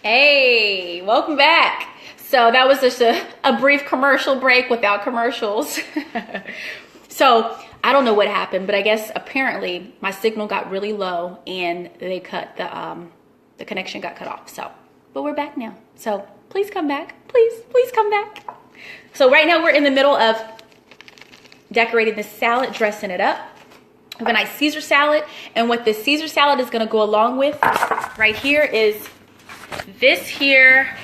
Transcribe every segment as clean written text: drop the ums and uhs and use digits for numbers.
Hey, welcome back. So that was just a brief commercial break without commercials. So I don't know what happened, but I guess apparently my signal got really low and they cut the connection got cut off. So, but we're back now. So please come back. Please come back. So right now we're in the middle of decorating the salad, dressing it up. We have a nice Caesar salad, and what this Caesar salad is going to go along with right here is this here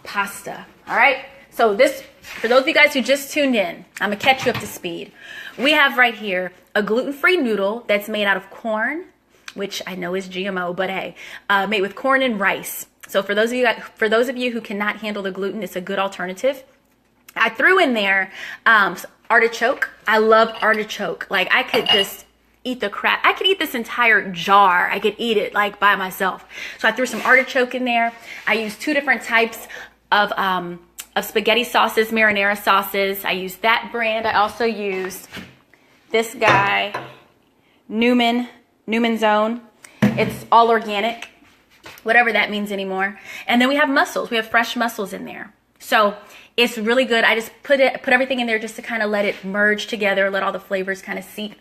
pasta. All right, so this, for those of you guys who just tuned in, I'm gonna catch you up to speed. We have right here a gluten-free noodle that's made out of corn, which I know is GMO, but hey, made with corn and rice. So for those of you who cannot handle the gluten, it's a good alternative. I threw in there artichoke. I love artichoke. Like, I could just eat the crap. I could eat this entire jar. I could eat it like by myself. So I threw some artichoke in there. I used two different types of spaghetti sauces, marinara sauces. I used that brand. I also used this guy, Newman's Own. It's all organic, whatever that means anymore. And then we have mussels. We have fresh mussels in there. So it's really good. I just put everything in there just to kind of let it merge together, let all the flavors kind of seep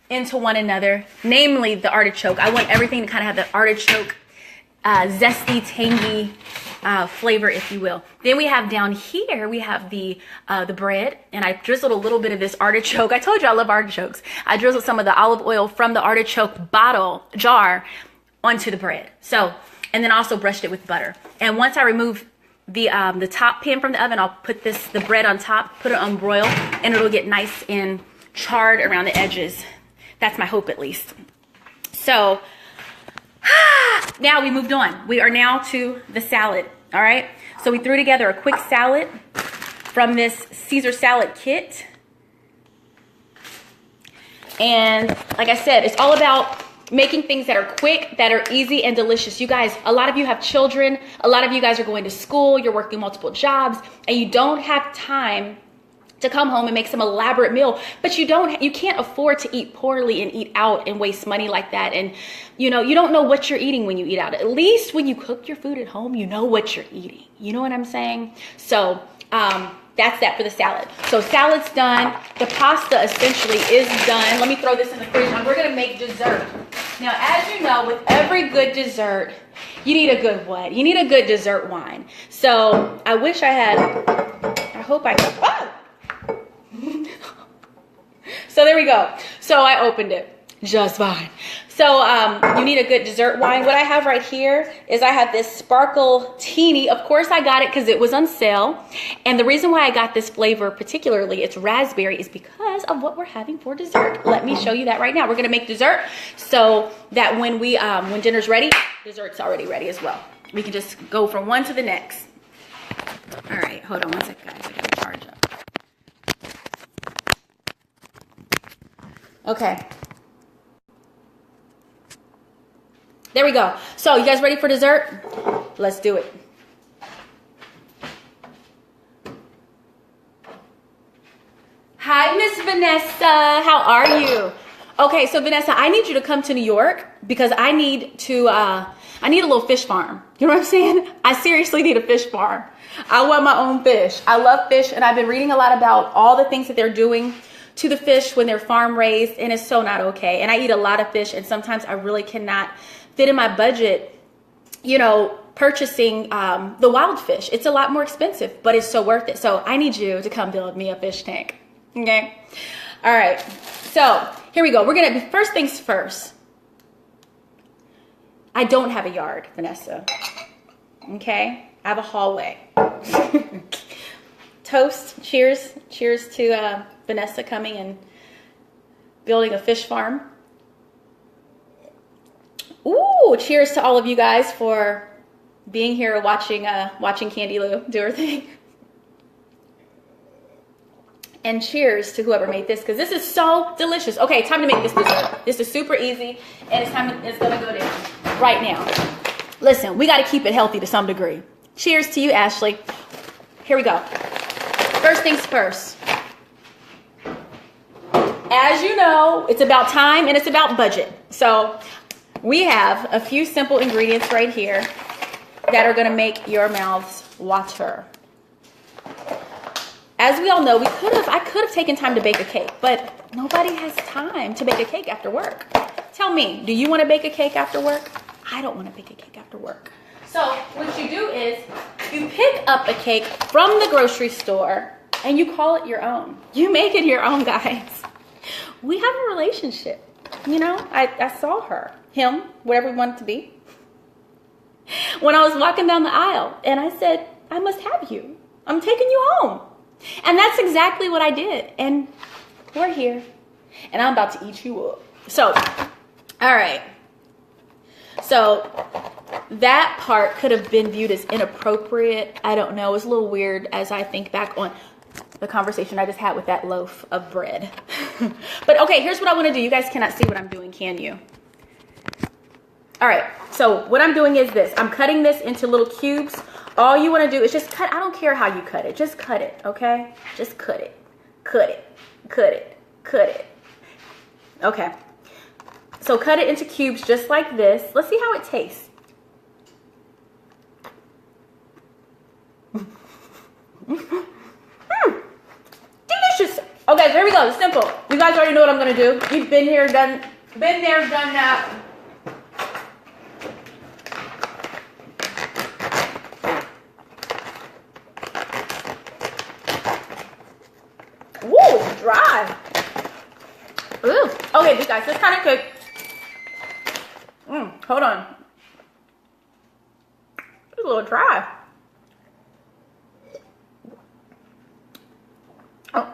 into one another, namely the artichoke. I want everything to kind of have the artichoke, zesty, tangy flavor, if you will. Then we have down here, we have the bread, and I drizzled a little bit of this artichoke. I told you I love artichokes. I drizzled some of the olive oil from the artichoke jar onto the bread. So, and then also brushed it with butter. And once I remove the top pan from the oven, I'll put the bread on top, put it on broil, and it'll get nice and charred around the edges. That's my hope, at least. So now we moved on. We are now to the salad. All right. So we threw together a quick salad from this Caesar salad kit. And like I said, it's all about making things that are quick, that are easy and delicious. You guys, a lot of you have children. A lot of you guys are going to school. You're working multiple jobs, and you don't have time to come home and make some elaborate meal, but you can't afford to eat poorly and eat out and waste money like that. And you don't know what you're eating when you eat out. At least when you cook your food at home, you know what you're eating. You know what I'm saying? So that's that for the salad. So salad's done. The pasta essentially is done. Let me throw this in the fridge. Now we're gonna make dessert. Now, as you know, with every good dessert, you need a good what? You need a good dessert wine. So I wish I had. I hope I could. Oh! So there we go. So I opened it just fine. So you need a good dessert wine. What I have right here is I have this Sparkle Teeny. Of course I got it because it was on sale. And the reason why I got this flavor particularly, it's raspberry, is because of what we're having for dessert. Let me show you that right now. We're going to make dessert so that when dinner's ready, dessert's already ready as well. We can just go from one to the next. All right, hold on one second, guys. I got to charge up. Okay. There we go. So you guys ready for dessert? Let's do it. Hi, Miss Vanessa. How are you? Okay, so Vanessa, I need you to come to New York because I need a little fish farm. You know what I'm saying? I seriously need a fish farm. I want my own fish. I love fish, and I've been reading a lot about all the things that they're doing to the fish when they're farm raised, and it's so not okay. And I eat a lot of fish, and sometimes I really cannot fit in my budget, purchasing the wild fish. It's a lot more expensive, but it's so worth it. So I need you to come build me a fish tank. Okay. All right. So here we go. We're going to, first things first. I don't have a yard, Vanessa. Okay. I have a hallway. Toast. Cheers. Cheers to Vanessa coming and building a fish farm. Ooh, cheers to all of you guys for being here watching Candi-Lu do her thing. And cheers to whoever made this, because this is so delicious. Okay, time to make this dessert. This is super easy, and it's gonna go down right now. Listen, we gotta keep it healthy to some degree. Cheers to you, Ashley. Here we go. First things first. As you know, it's about time and it's about budget. So we have a few simple ingredients right here. that are gonna make your mouths water. As we all know, I could have taken time to bake a cake, but nobody has time to bake a cake after work. Tell me, do you want to bake a cake after work? I don't want to bake a cake after work. So what you do is you pick up a cake from the grocery store and you call it your own. You make it your own, guys. We have a relationship. You know, I saw her, him, whatever we want it to be, when I was walking down the aisle, and I said, I must have you. I'm taking you home. And that's exactly what I did. And we're here. And I'm about to eat you up. So, all right. So, that part could have been viewed as inappropriate. I don't know. It was a little weird as I think back on the conversation I just had with that loaf of bread. But, okay, here's what I want to do. You guys cannot see what I'm doing, can you? All right. So, what I'm doing is this. I'm cutting this into little cubes. All you want to do is just cut. I don't care how you cut it. Just cut it, okay? Just cut it. Cut it. Cut it. Cut it. Okay. So cut it into cubes just like this. Let's see how it tastes. Delicious. Okay, there we go. It's simple. You guys already know what I'm going to do. You've been here, been there, done that. Dry. Ooh. Okay, you guys, this kind of cake. Hold on. It's a little dry. Oh.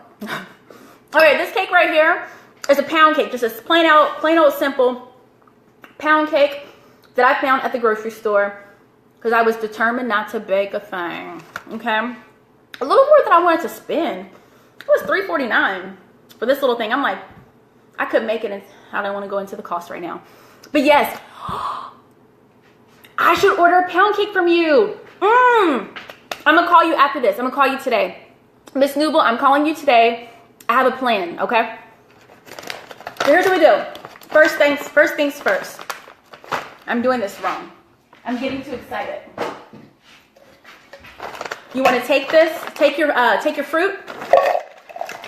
Okay, this cake right here is a pound cake. Just a plain old simple pound cake that I found at the grocery store because I was determined not to bake a thing. Okay, a little more than I wanted to spend. It was $3.49 for this little thing. I'm like, I couldn't make it, and I don't want to go into the cost right now. But yes, I should order a pound cake from you. I'm going to call you after this. I'm going to call you today. Miss Nooble, I'm calling you today. I have a plan, okay? So here's what we do. First things first. I'm doing this wrong. I'm getting too excited. You want to take this, take your fruit.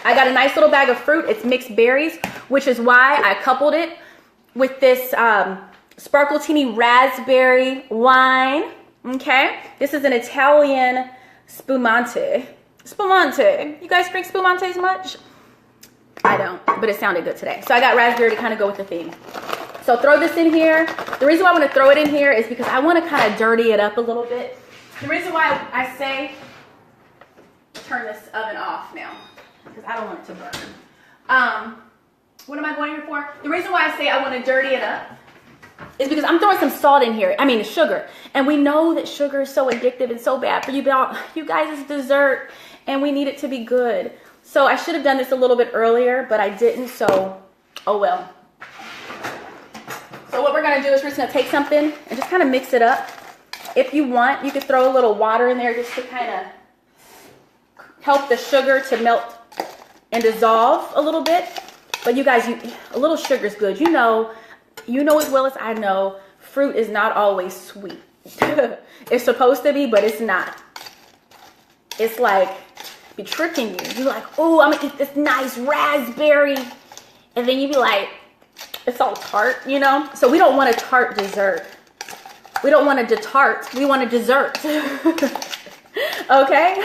I got a nice little bag of fruit. It's mixed berries, which is why I coupled it with this Sparkletini raspberry wine. Okay, this is an Italian spumante. Spumante. You guys drink spumantes much? I don't, but it sounded good today. So I got raspberry to kind of go with the theme. So throw this in here. The reason why I want to throw it in here is because I want to kind of dirty it up a little bit. The reason why I say turn this oven off now, because I don't want it to burn. What am I going here for? The reason why I say I want to dirty it up is because I'm throwing some salt in here. I mean, sugar. And we know that sugar is so addictive and so bad for you. You guys, it's dessert, and we need it to be good. So I should have done this a little bit earlier, but I didn't, so oh well. So what we're going to do is we're just going to take something and just kind of mix it up. If you want, you could throw a little water in there just to kind of help the sugar to melt and dissolve a little bit. But you guys, a little sugar is good. You know as well as I know, fruit is not always sweet. It's supposed to be, but it's not. It's like be tricking you. You're like, oh, I'm gonna eat this nice raspberry, and then you be like, it's all tart, you know. So we don't want a tart dessert. We don't want a tart. We want a dessert. Okay.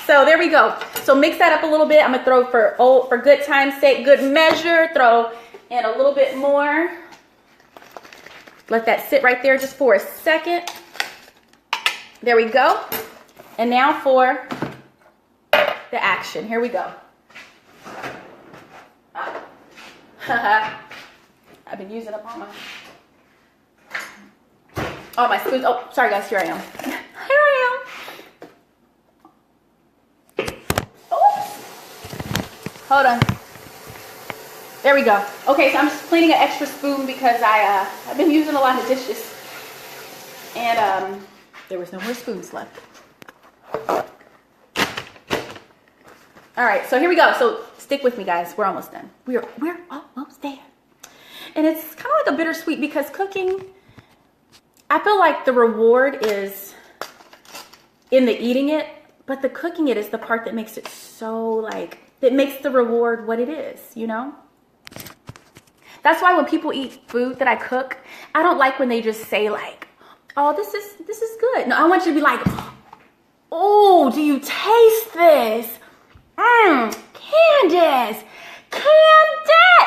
So there we go. So mix that up a little bit. I'm gonna throw for good time's sake, good measure. Throw in a little bit more. Let that sit right there just for a second. There we go. And now for the action. Here we go. I've been using up all my spoons. Oh, sorry guys, here I am. Here I am. Oh. Hold on. There we go. Okay, so I'm just cleaning an extra spoon because I've been using a lot of dishes. And there was no more spoons left. All right, so here we go. So stick with me, guys. We're almost done. We're almost there. And it's kind of like a bittersweet because cooking I feel like the reward is in the eating it, but the cooking it is the part that makes it so like, that makes the reward what it is, you know? That's why when people eat food that I cook, I don't like when they just say like, oh, this is good. No, I want you to be like, oh, do you taste this? Candace,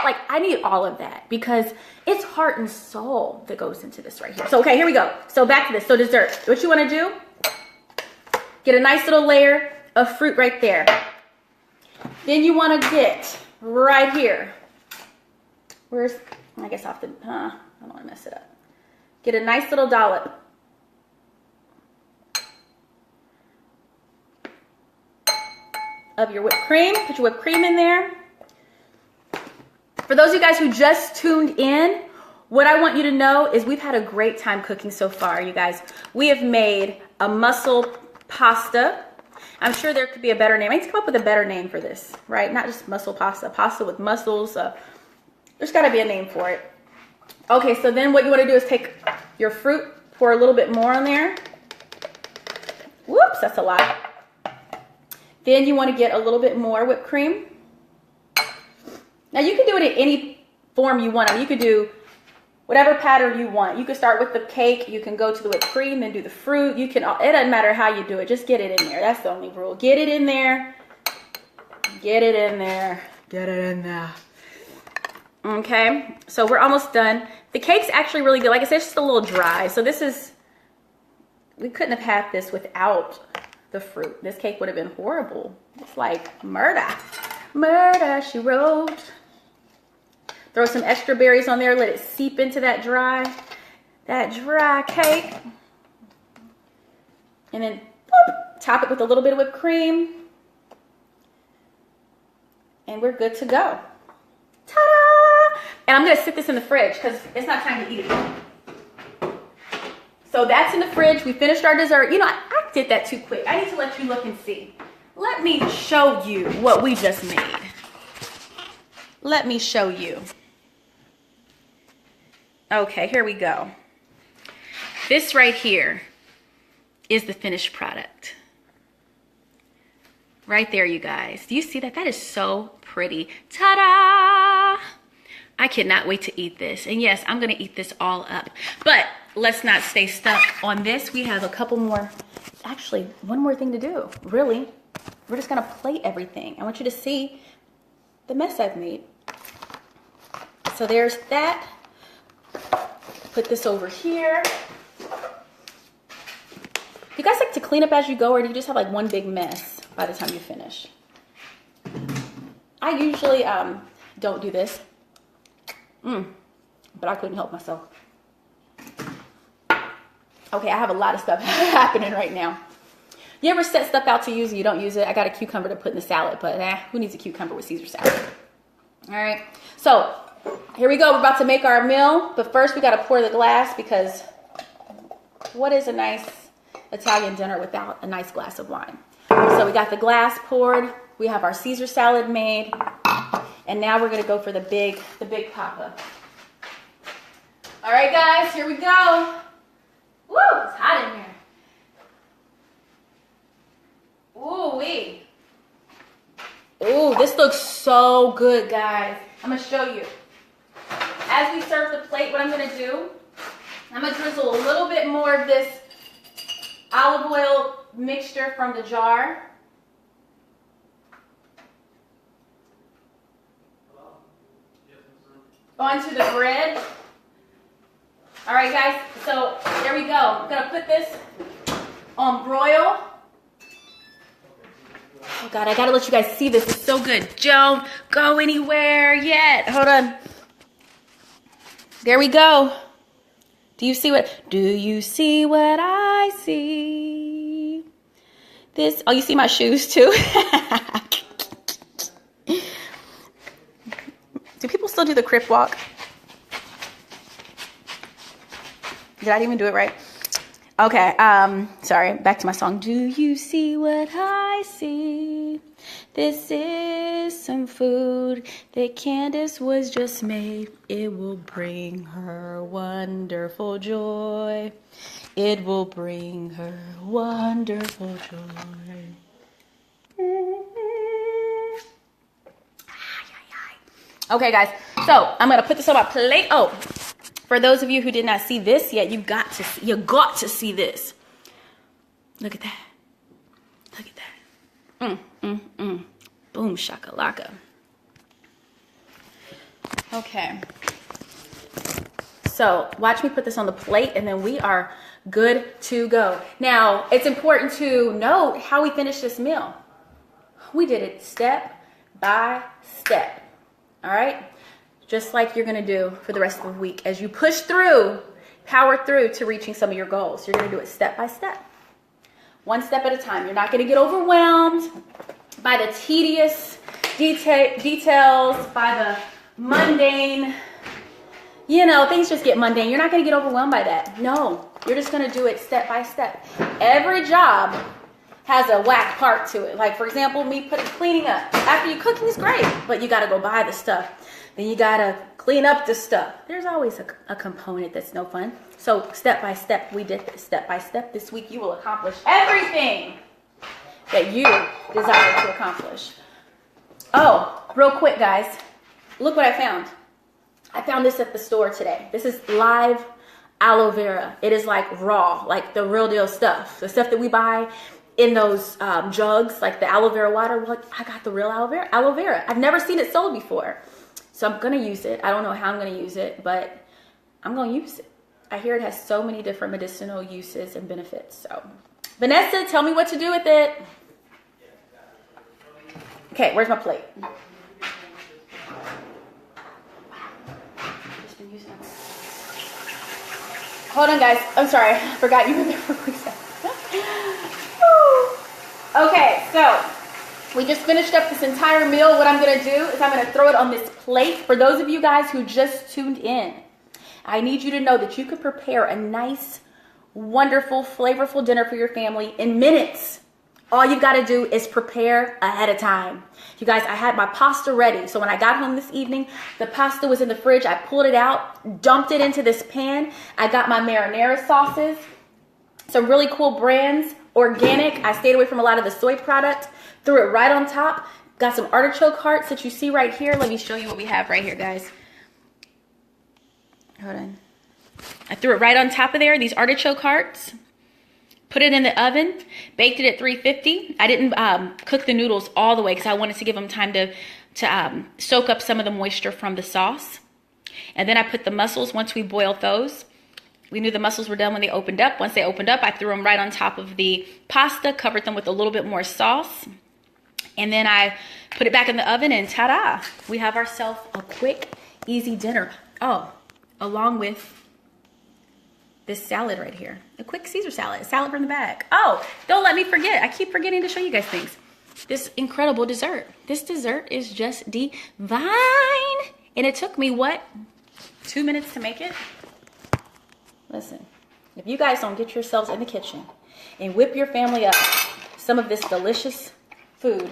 like I need all of that because it's heart and soul that goes into this right here. So, okay, here we go. So back to this. So dessert, what you want to do, get a nice little layer of fruit right there. Then you want to get right here. Where's, I guess I have to, I don't want to mess it up. Get a nice little dollop. Of your whipped cream. Put your whipped cream in there. For those of you guys who just tuned in, what I want you to know is we've had a great time cooking so far, you guys. We have made a mussel pasta. I'm sure there could be a better name. I need to come up with a better name for this, right? Not just mussel pasta, pasta with mussels. There's got to be a name for it. Okay, so then what you want to do is take your fruit, pour a little bit more on there. Whoops, that's a lot. Then you want to get a little bit more whipped cream. Now you can do it in any form you want. I mean, you could do whatever pattern you want. You can start with the cake. You can go to the whipped cream, then do the fruit. You can. It doesn't matter how you do it. Just get it in there. That's the only rule. Get it in there. Get it in there. Get it in there. Okay. So we're almost done. The cake's actually really good. Like I said, it's just a little dry. So this is. We couldn't have had this without the fruit. This cake would have been horrible. It's like murder. Murder, she wrote. Throw some extra berries on there. Let it seep into that dry cake. And then boop, top it with a little bit of whipped cream. And we're good to go. Ta-da! And I'm going to sit this in the fridge because it's not time to eat it. So that's in the fridge. We finished our dessert. You know, I did that too quick. I need to let you look and see. Let me show you what we just made. Let me show you. Okay, here we go. This right here is the finished product. Right there, you guys. Do you see that? That is so pretty. Ta-da! I cannot wait to eat this. And yes, I'm going to eat this all up. But let's not stay stuck on this. We have a couple more, actually, one more thing to do, really. We're just going to plate everything. I want you to see the mess I've made. So there's that. Put this over here. Do you guys like to clean up as you go, or do you just have like one big mess by the time you finish? I usually don't do this. But I couldn't help myself. Okay, I have a lot of stuff happening right now. You ever set stuff out to use and you don't use it? I got a cucumber to put in the salad, but who needs a cucumber with Caesar salad? All right, so here we go. We're about to make our meal, but first we got to pour the glass because what is a nice Italian dinner without a nice glass of wine? So we got the glass poured. We have our Caesar salad made, and now we're gonna go for the big papa. All right, guys, here we go. Woo, it's hot in here. Ooh-wee. Ooh, this looks so good, guys. I'm gonna show you. As we serve the plate, what I'm gonna do, I'm gonna drizzle a little bit more of this olive oil mixture from the jar. Onto the bread. All right, guys, so there we go. I'm gonna put this on broil. Oh God, I gotta let you guys see this. It's so good. Don't go anywhere yet. Hold on. There we go. Do you see what I see? This, oh, you see my shoes too? Do people still do the crip walk? Did I even do it right? Okay, sorry, back to my song. Do you see what I see? This is some food that Candace was just made. It will bring her wonderful joy. It will bring her wonderful joy. Okay, guys, so I'm gonna put this on my plate. Oh, for those of you who did not see this yet, you got to see this. Look at that. Look at that. Boom shakalaka. Okay. So watch me put this on the plate and then we are good to go. Now, it's important to note how we finish this meal. We did it step by step. All right? Just like you're going to do for the rest of the week. As you push through, power through to reaching some of your goals. You're going to do it step by step. One step at a time. You're not going to get overwhelmed by the tedious details, by the mundane, things just get mundane. You're not going to get overwhelmed by that. No, you're just going to do it step by step. Every job has a whack part to it. Like, for example, me cleaning up. After you cooking is great, but you got to go buy the stuff. Then you got to clean up the stuff. There's always a component that's no fun. So step by step, we did this. Step by step, this week you will accomplish everything that you desire to accomplish. Oh, real quick, guys. Look what I found. I found this at the store today. This is live aloe vera. It is like raw, like the real deal stuff. The stuff that we buy in those jugs, like the aloe vera water. Well, I got the real aloe vera. I've never seen it sold before. So I'm going to use it. I don't know how I'm going to use it, but I'm going to use it. I hear it has so many different medicinal uses and benefits. So, Vanessa, tell me what to do with it. Okay, where's my plate? Hold on, guys. I'm sorry. I forgot you were there for a quick second. Okay, so we just finished up this entire meal. What I'm going to do is I'm going to throw it on this plate. For those of you guys who just tuned in, I need you to know that you could prepare a nice, wonderful, flavorful dinner for your family in minutes. All you've got to do is prepare ahead of time. You guys, I had my pasta ready. So when I got home this evening, the pasta was in the fridge. I pulled it out, dumped it into this pan. I got my marinara sauces, some really cool brands, organic. I stayed away from a lot of the soy product. Threw it right on top. Got some artichoke hearts that you see right here. Let me show you what we have right here, guys. Hold on. I threw it right on top of there, these artichoke hearts. Put it in the oven, baked it at 350. I didn't cook the noodles all the way because I wanted to give them time to soak up some of the moisture from the sauce. And then I put the mussels once we boiled those. We knew the mussels were done when they opened up. Once they opened up, I threw them right on top of the pasta, covered them with a little bit more sauce. And then I put it back in the oven and ta-da! We have ourselves a quick, easy dinner. Oh, along with this salad right here. A quick Caesar salad. A salad from the bag. Oh, don't let me forget. I keep forgetting to show you guys things. This incredible dessert. This dessert is just divine. And it took me, what, 2 minutes to make it? Listen, if you guys don't get yourselves in the kitchen and whip your family up some of this delicious food,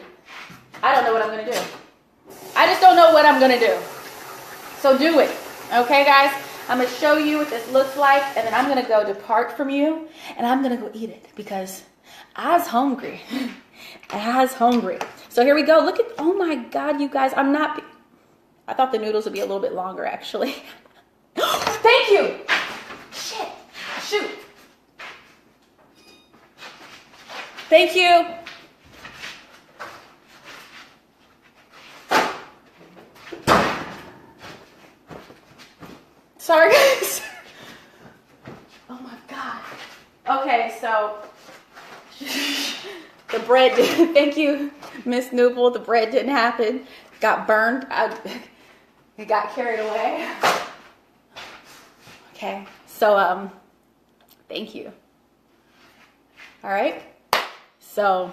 I don't know what I'm going to do. I just don't know what I'm going to do. So do it. Okay, guys? I'm going to show you what this looks like, and then I'm going to go depart from you, and I'm going to go eat it because I was hungry. I was hungry. So here we go. Look at, oh my God, you guys. I thought the noodles would be a little bit longer, actually. Thank you. Shit. Shoot. Thank you. Sorry, guys. Oh my God. Okay, so the bread didn't, thank you, Miss Newble. The bread didn't happen. Got burned. It got carried away. Okay, so thank you. All right, so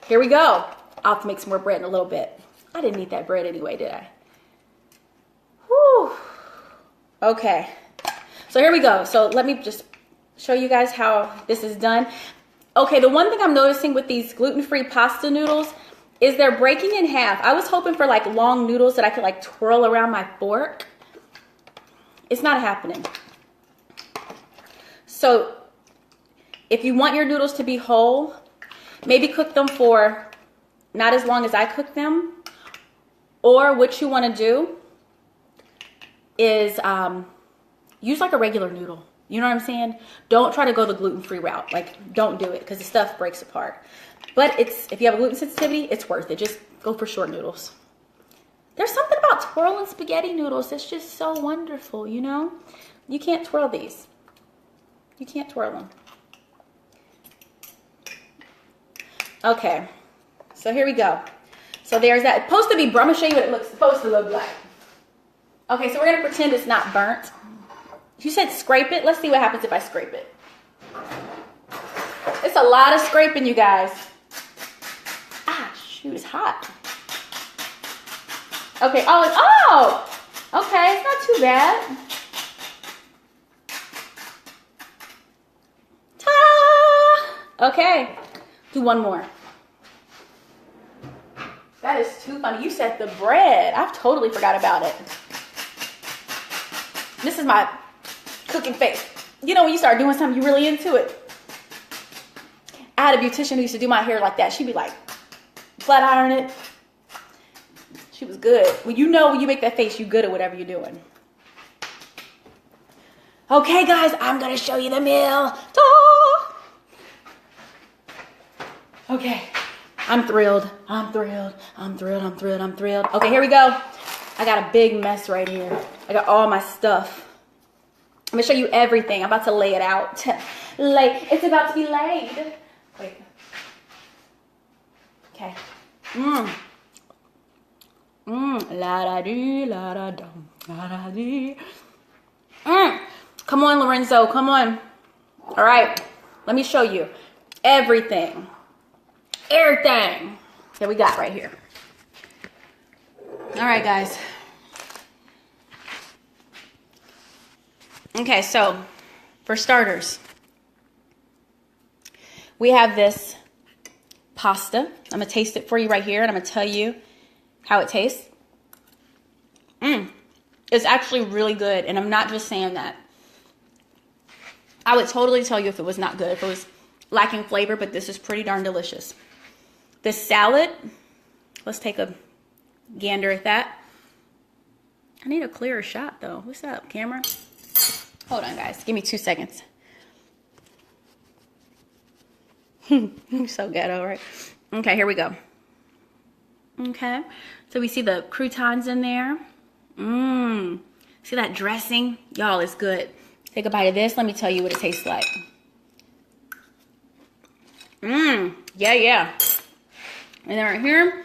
here we go. I'll have to make some more bread in a little bit. I didn't eat that bread anyway, did I? Whew. Okay, so here we go. So let me just show you guys how this is done. Okay, the one thing I'm noticing with these gluten-free pasta noodles is they're breaking in half. I was hoping for like long noodles that I could like twirl around my fork. It's not happening. So if you want your noodles to be whole, maybe cook them for not as long as I cook them. Or what you want to do is use like a regular noodle. You know what I'm saying? Don't try to go the gluten-free route. Like, don't do it because the stuff breaks apart. But if you have a gluten sensitivity, it's worth it. Just go for short noodles. There's something about twirling spaghetti noodles that's just so wonderful, you know? You can't twirl these. You can't twirl them. Okay, so here we go. So there's that. It's supposed to be, I'm gonna show you what it's supposed to look like. Okay, so we're gonna pretend it's not burnt. You said scrape it. Let's see what happens if I scrape it. It's a lot of scraping, you guys. Ah, shoot, it's hot. Okay, oh, okay, it's not too bad. Ta-da! Okay, do one more. That is too funny. You said the bread. I've totally forgot about it. This is my cooking face. You know when you start doing something, you're really into it. I had a beautician who used to do my hair like that. She'd be like, flat iron it. She was good. Well, you know when you make that face, you're good at whatever you're doing. Okay, guys, I'm going to show you the meal. Ta! Okay. I'm thrilled. I'm thrilled. I'm thrilled. I'm thrilled. I'm thrilled. Okay, here we go. I got a big mess right here. I got all my stuff. I'm going to show you everything. I'm about to lay it out. It's about to be laid. Wait. Okay. La-da-dee, la-da-dum, la-da-dee. Come on, Lorenzo. Come on. All right. Let me show you everything. Everything that we got right here. All right, guys. Okay, so for starters, we have this pasta. I'm going to taste it for you right here, and I'm going to tell you how it tastes. It's actually really good, and I'm not just saying that. I would totally tell you if it was not good, if it was lacking flavor, but this is pretty darn delicious. This salad, let's take a gander at that. I need a clearer shot, though. What's up, camera? Hold on, guys. Give me 2 seconds. So ghetto, right? Okay, here we go. Okay, so we see the croutons in there. See that dressing? Y'all, it's good. Take a bite of this. Let me tell you what it tastes like. Yeah. And then right here,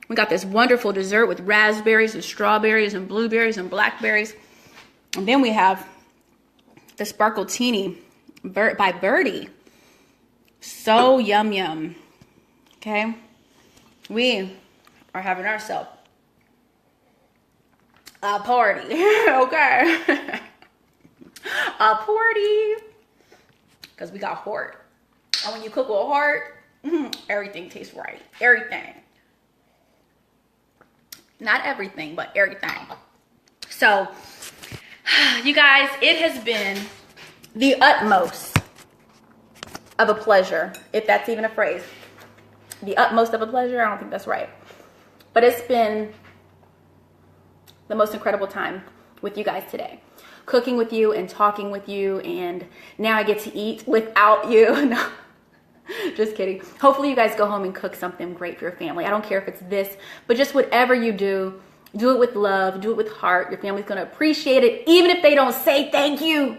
we got this wonderful dessert with raspberries and strawberries and blueberries and blackberries. And then we have the sparkletini by Birdie. So yum. Okay. We are having ourselves a party. Okay. A party. Because we got heart. And when you cook with heart, everything tastes right. Everything. Not everything, but everything. So, you guys, it has been the utmost of a pleasure, if that's even a phrase. The utmost of a pleasure? I don't think that's right. But it's been the most incredible time with you guys today. Cooking with you and talking with you, and now I get to eat without you. No, just kidding. Hopefully you guys go home and cook something great for your family. I don't care if it's this, but just whatever you do it with love, do it with heart. Your family's going to appreciate it, even if they don't say thank you.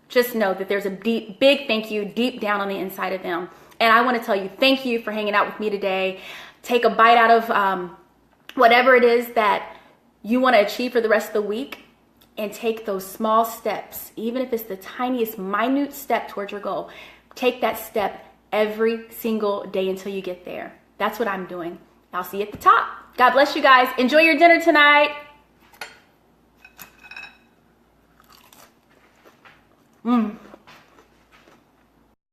Just know that there's a big thank you deep down on the inside of them. And I want to tell you, thank you for hanging out with me today. Take a bite out of whatever it is that you want to achieve for the rest of the week, and take those small steps, even if it's the tiniest, minute step towards your goal. Take that step every single day until you get there. That's what I'm doing. I'll see you at the top. God bless you guys. Enjoy your dinner tonight.